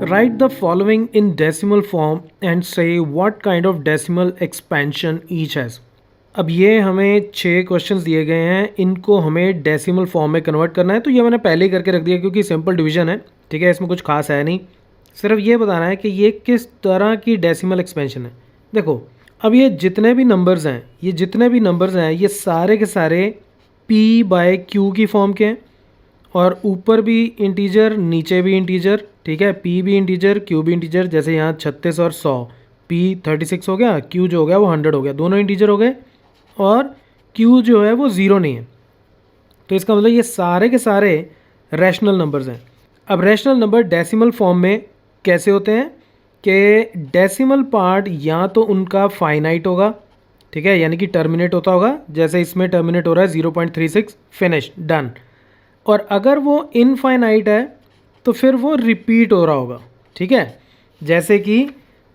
Write the following in decimal form and say what kind of decimal expansion each has. अब ये हमें 6 questions दिए गए हैं, इनको हमें डेसिमल फॉर्म में कन्वर्ट करना है। तो ये मैंने पहले ही करके रख दिया क्योंकि सिंपल डिवीजन है, ठीक है, इसमें कुछ खास है नहीं। सिर्फ ये बताना है कि ये किस तरह की डेसिमल एक्सपेंशन है। देखो, अब ये जितने भी नंबर्स हैं ये सारे के सारे p/q की फॉर्म के हैं, और ऊपर भी इंटीजर नीचे भी इंटीजर, ठीक है, p भी इंटीजर q भी इंटीजर। जैसे यहाँ 36 और 100, p 36 हो गया, q जो हो गया वो 100 हो गया, दोनों इंटीजर हो गए, और q जो है वो 0 नहीं है। तो इसका मतलब ये सारे के सारे रैशनल नंबर्स हैं। अब रैशनल नंबर डेसिमल फॉर्म में कैसे होते हैं कि डेसिमल पार्ट या तो उनका फाइनाइट होगा, ठीक है, यानी कि टर्मिनेट होता होगा, जैसे इसमें टर्मिनेट हो रहा है 0.36, फिनिश, डन। और अगर वो इनफाइनाइट है तो फिर वो रिपीट हो रहा होगा, ठीक है। जैसे कि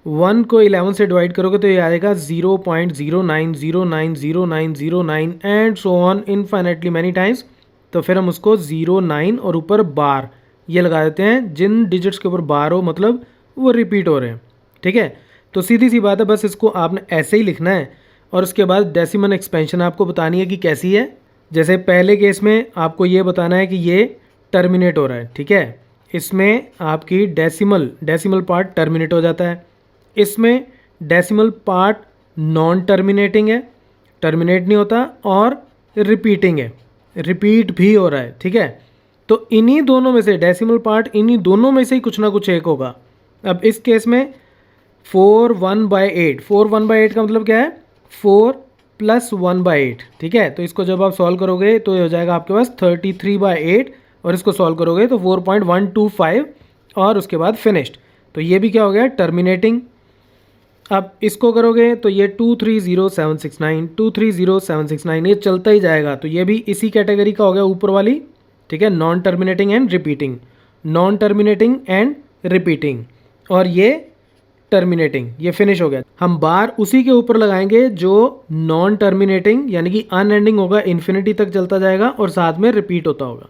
1 को 11 से डिवाइड करोगे तो ये आएगा 0.09090909 and so on infinitely many times. तो फिर हम उसको 09 और ऊपर बार ये लगा देते हैं, जिन डिजिट्स के ऊपर बार हो मतलब वो रिपीट हो रहे हैं, ठीक है। तो सीधी सी बात है, बस इसको आपने ऐसे ही लिखना है और उसके बाद डेसिमल एक्सपेंशन आपको बतानी है कि कैसी है। जैसे पहले केस में आपको ये बताना है कि ये टर्मिनेट हो रहा है, ठीक है, इसमें आपकी डेसिमल पार्ट टर्मिनेट हो जाता है। इसमें डेसिमल पार्ट नॉन टर्मिनेटिंग है, टर्मिनेट नहीं होता, और रिपीटिंग है, रिपीट भी हो रहा है, ठीक है। तो इन्हीं दोनों में से डेसिमल पार्ट, इन्हीं दोनों में से ही कुछ ना कुछ एक होगा। अब इस केस में 4 1/8 का मतलब क्या है, 4 + 1/8, ठीक है। तो इसको जब आप सॉल्व करोगे तो ये हो जाएगा आपके पास 33/8, और इसको सॉल्व करोगे तो 4.125, और उसके बाद फिनिश्ड। तो ये भी क्या हो गया, टर्मिनेटिंग। अब इसको करोगे तो ये 230769 ये चलता ही जाएगा। तो ये भी इसी कैटेगरी का हो गया ऊपर वाली, ठीक है, नॉन टर्मिनेटिंग एंड रिपीटिंग, और ये टर्मिनेटिंग, ये फिनिश हो गया। हम बार उसी के ऊपर लगाएंगे जो नॉन टर्मिनेटिंग यानी कि अनएंडिंग होगा, इन्फिनिटी तक चलता जाएगा और साथ में रिपीट होता होगा।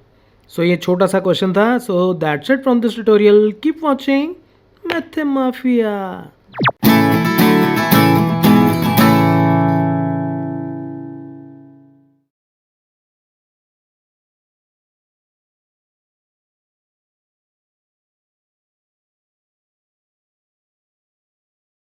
सो ये छोटा सा क्वेश्चन था। So that's it from this tutorial, keep watching math mafia.